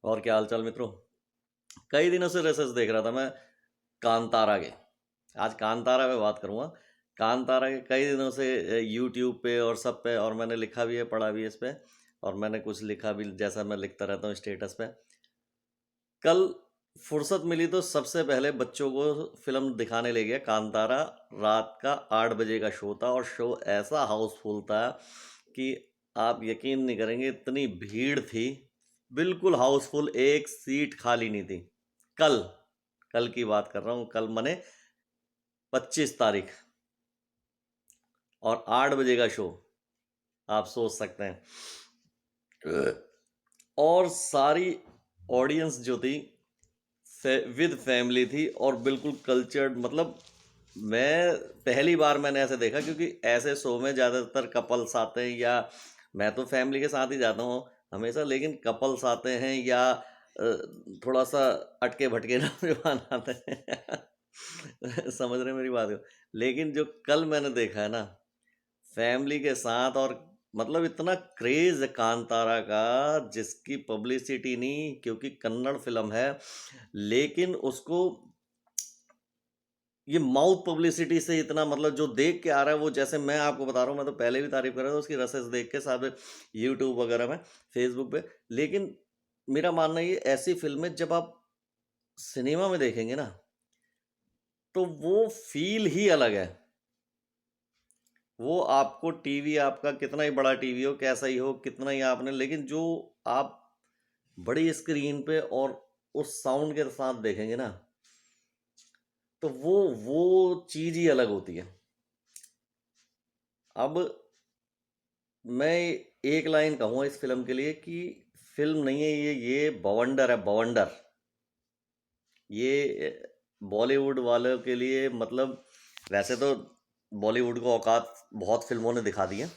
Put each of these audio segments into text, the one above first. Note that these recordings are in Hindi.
और क्या हाल चाल मित्रों। कई दिनों से रेसेस देख रहा था मैं कांतारा के। आज कांतारा पे बात करूंगा। कांतारा के कई दिनों से यूट्यूब पे और सब पे, और मैंने लिखा भी है, पढ़ा भी है इस पे, और मैंने कुछ लिखा भी जैसा मैं लिखता रहता हूँ स्टेटस पे। कल फुर्सत मिली तो सबसे पहले बच्चों को फिल्म दिखाने ले गया कांतारा। रात का 8 बजे का शो था, और शो ऐसा हाउसफुल था कि आप यकीन नहीं करेंगे, इतनी भीड़ थी। बिल्कुल हाउसफुल, एक सीट खाली नहीं थी। कल कल की बात कर रहा हूँ, कल मने 25 तारीख, और 8 बजे का शो। आप सोच सकते हैं। और सारी ऑडियंस जो थी विद फैमिली थी, और बिल्कुल कल्चर्ड। मतलब मैं पहली बार मैंने ऐसे देखा, क्योंकि ऐसे शो में ज़्यादातर कपल्स आते हैं, या मैं तो फैमिली के साथ ही जाता हूँ हमेशा, लेकिन कपल्स आते हैं या थोड़ा सा अटके भटके नौजवान आते हैं। समझ रहे हैं मेरी बात को। लेकिन जो कल मैंने देखा है ना, फैमिली के साथ, और मतलब इतना क्रेज है कांतारा का, जिसकी पब्लिसिटी नहीं, क्योंकि कन्नड़ फिल्म है, लेकिन उसको ये माउथ पब्लिसिटी से इतना, मतलब जो देख के आ रहा है वो, जैसे मैं आपको बता रहा हूँ, मैं तो पहले भी तारीफ कर रहा था उसकी रसेस देख के, साथ में यूट्यूब वगैरह में, फेसबुक पे। लेकिन मेरा मानना ये, ऐसी फिल्में जब आप सिनेमा में देखेंगे ना, तो वो फील ही अलग है। वो आपको टीवी, आपका कितना ही बड़ा टीवी हो, कैसा ही हो, कितना ही आपने, लेकिन जो आप बड़ी स्क्रीन पे और उस साउंड के साथ देखेंगे ना, तो वो चीज़ ही अलग होती है। अब मैं एक लाइन कहूँगा इस फिल्म के लिए, कि फिल्म नहीं है ये बवंडर है, बवंडर। ये बॉलीवुड वालों के लिए, मतलब वैसे तो बॉलीवुड को औकात बहुत फिल्मों ने दिखा दी है।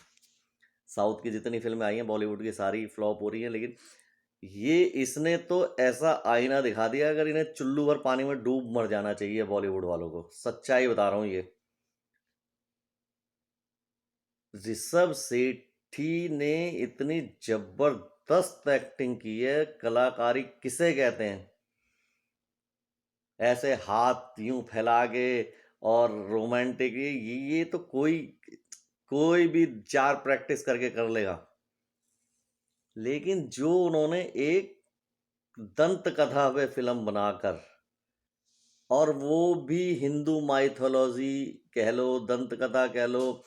साउथ की जितनी फिल्में आई हैं बॉलीवुड की, सारी फ्लॉप हो रही हैं, लेकिन ये इसने तो ऐसा आईना दिखा दिया, अगर इन्हें चुल्लू भर पानी में डूब मर जाना चाहिए बॉलीवुड वालों को, सच्चाई बता रहा हूँ ये। ऋषभ सेठी ने इतनी जबरदस्त एक्टिंग की है, कलाकारी किसे कहते हैं, ऐसे हाथ यूं फैला के, और रोमांटिक, ये तो कोई कोई भी 4 प्रैक्टिस करके कर लेगा। लेकिन जो उन्होंने एक दंत कथा पे फिल्म बनाकर, और वो भी हिंदू माइथोलॉजी कह लो, दंत कथा कह लो,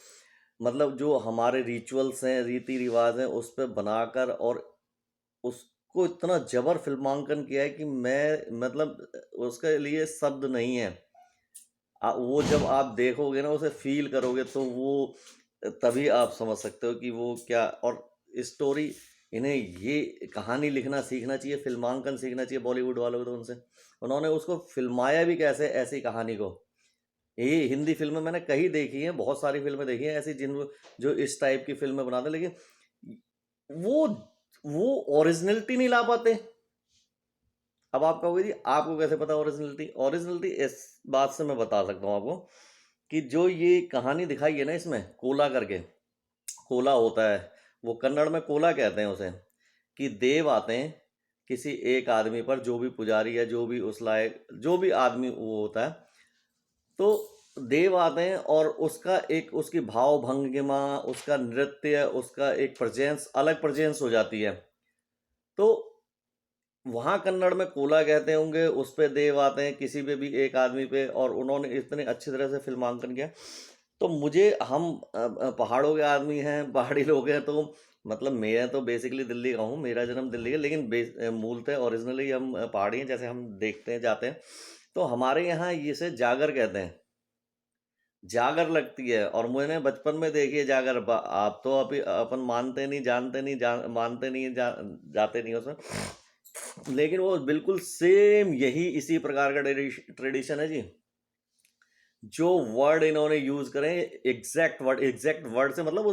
मतलब जो हमारे रिचुअल्स हैं, रीति रिवाज हैं, उस पे बनाकर, और उसको इतना जबर फिल्मांकन किया है कि मैं, मतलब उसके लिए शब्द नहीं है। वो जब आप देखोगे ना, उसे फील करोगे, तो वो तभी आप समझ सकते हो कि वो क्या। और स्टोरी, इन्हें ये कहानी लिखना सीखना चाहिए, फिल्मांकन सीखना चाहिए बॉलीवुड वालों को, तो उनसे उन्होंने उसको फिल्माया भी कैसे, ऐसी कहानी को। ये हिंदी फिल्में मैंने कई देखी हैं, बहुत सारी फिल्में देखी हैं ऐसी, जिन जो इस टाइप की फिल्में बनाते हैं, लेकिन वो वो ओरिजिनलिटी नहीं ला पाते। अब आप कहोगे जी आपको कैसे पता ओरिजिनलिटी, ओरिजिनलिटी इस बात से मैं बता सकता हूँ आपको, कि जो ये कहानी दिखाई है ना इसमें, कोला करके, कोला होता है, वो कन्नड़ में कोला कहते हैं उसे, कि देव आते हैं किसी एक आदमी पर, जो भी पुजारी है, जो भी उस लायक, जो भी आदमी वो होता है, तो देव आते हैं, और उसका एक, उसकी भाव भंगिमा, उसका नृत्य, उसका एक प्रेजेंस, अलग प्रेजेंस हो जाती है। तो वहाँ कन्नड़ में कोला कहते होंगे, उस पे देव आते हैं किसी पे भी एक आदमी पे, और उन्होंने इतने अच्छी तरह से फिल्मांकन किया। तो मुझे, हम पहाड़ों के आदमी हैं, पहाड़ी लोग हैं, तो मतलब मैं तो बेसिकली दिल्ली का हूँ, मेरा जन्म दिल्ली है, लेकिन मूलतः ओरिजिनली हम पहाड़ी हैं, जैसे हम देखते हैं जाते हैं। तो हमारे यहाँ इसे जागर कहते हैं, जागर लगती है, और मैंने बचपन में देखी है जागर। आप तो अभी अपन मानते नहीं, जानते नहीं, मानते नहीं, जाते नहीं उसमें, लेकिन वो बिल्कुल सेम यही इसी प्रकार का ट्रेडिशन है जी। जो वर्ड इन्होंने यूज करें, एग्जैक्ट वर्ड से, मतलब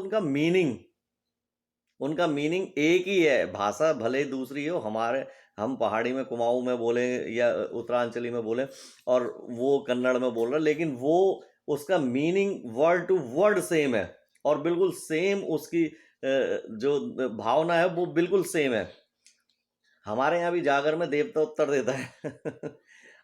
उनका मीनिंग एक ही है। भाषा भले दूसरी हो, हमारे, हम पहाड़ी में कुमाऊं में बोले, या उत्तरांचली में बोले, और वो कन्नड़ में बोल रहे, लेकिन वो, उसका meaning word to word same है, और बिल्कुल सेम उसकी जो भावना है वो बिल्कुल सेम है। हमारे यहाँ भी जागर में देवता उत्तर देता है।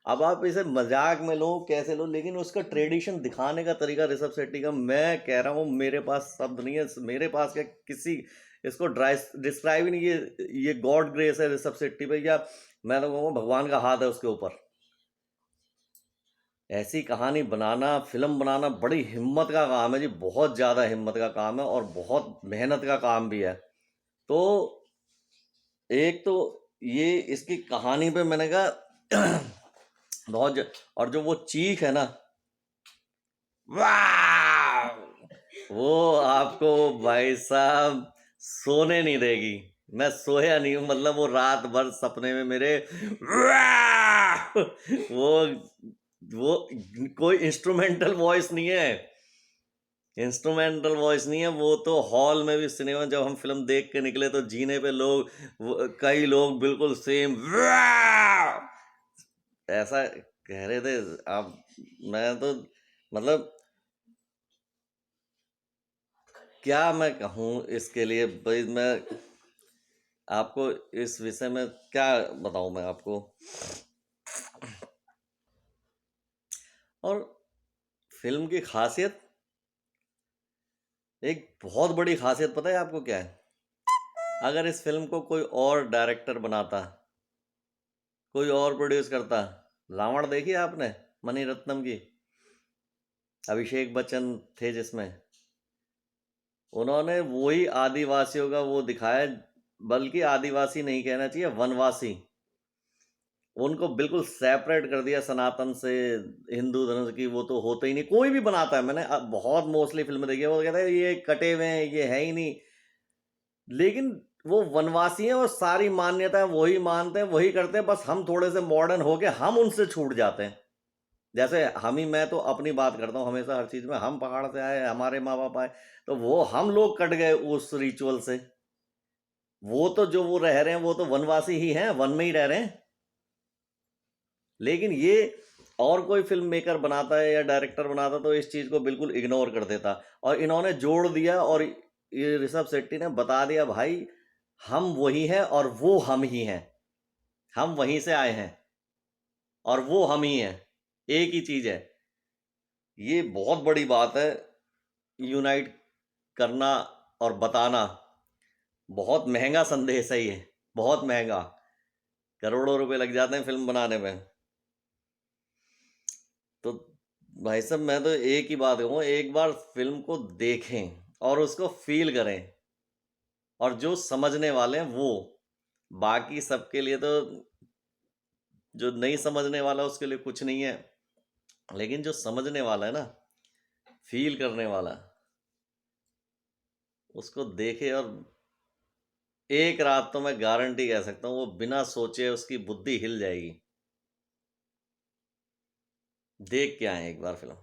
अब आप इसे मजाक में लो कैसे लो, लेकिन उसका ट्रेडिशन दिखाने का तरीका ऋषभ शेट्टी का, मैं कह रहा हूँ मेरे पास शब्द नहीं है, मेरे पास क्या किसी इसको डिस्क्राइब ही नहीं, ये गॉड ग्रेस है ऋषभ शेट्टी पे, या मैं तो कहूँगा भगवान का हाथ है उसके ऊपर। ऐसी कहानी बनाना, फिल्म बनाना बड़ी हिम्मत का काम है जी, बहुत ज़्यादा हिम्मत का काम है और बहुत मेहनत का काम भी है। तो एक तो ये इसकी कहानी पे मैंने कहा और जो वो चीख है ना, वाह, वो आपको भाई साहब सोने नहीं देगी। मैं सोया नहीं हूँ, मतलब वो रात भर सपने में मेरे वाह, वो कोई इंस्ट्रूमेंटल वॉइस नहीं है, इंस्ट्रूमेंटल वॉइस नहीं है वो। तो हॉल में भी, सिनेमा जब हम फिल्म देख के निकले तो जीने पे लोग, कई लोग बिल्कुल सेम ऐसा कह रहे थे। अब मैं तो मतलब क्या मैं कहूँ इसके लिए भाई, मैं आपको इस विषय में क्या बताऊं मैं आपको। और फिल्म की खासियत, एक बहुत बड़ी खासियत पता है आपको क्या है? अगर इस फिल्म को कोई और डायरेक्टर बनाता, कोई और प्रोड्यूस करता, रावण देखी आपने मणि रत्नम की, अभिषेक बच्चन थे जिसमें, उन्होंने वही आदिवासियों का वो दिखाया, बल्कि आदिवासी नहीं कहना चाहिए, वनवासी, उनको बिल्कुल सेपरेट कर दिया सनातन से, हिंदू धर्म की वो तो होते ही नहीं, कोई भी बनाता है, मैंने बहुत मोस्टली फिल्म देखी है, वो कहता है ये कटे हुए हैं, ये है ही नहीं, लेकिन वो वनवासी हैं और सारी मान्यताएं वही मानते हैं, वही करते हैं, बस हम थोड़े से मॉडर्न हो गए, हम उनसे छूट जाते हैं। जैसे मैं तो अपनी बात करता हूँ हमेशा हर चीज़ में, हम पहाड़ से आए, हमारे माँ बाप आए, तो वो हम लोग कट गए उस रिचुअल से, वो तो जो वो रह रहे हैं वो तो वनवासी ही हैं, वन में ही रह रहे हैं। लेकिन ये और कोई फिल्म मेकर बनाता है या डायरेक्टर बनाता तो इस चीज़ को बिल्कुल इग्नोर कर देता, और इन्होंने जोड़ दिया, और ये ऋषभ शेट्टी ने बता दिया भाई हम वही हैं और वो हम ही हैं, हम वहीं से आए हैं और वो हम ही हैं, एक ही चीज़ है। ये बहुत बड़ी बात है, यूनाइट करना और बताना। बहुत महंगा संदेश है ये, बहुत महंगा, करोड़ों रुपए लग जाते हैं फिल्म बनाने में। तो भाई साहब मैं तो एक ही बात कहूँगा, एक बार फिल्म को देखें और उसको फील करें, और जो समझने वाले हैं वो, बाकी सबके लिए तो, जो नहीं समझने वाला उसके लिए कुछ नहीं है, लेकिन जो समझने वाला है ना, फील करने वाला, उसको देखे, और एक रात तो मैं गारंटी कह सकता हूँ वो बिना सोचे उसकी बुद्धि हिल जाएगी। देख के आए एक बार फिल्म।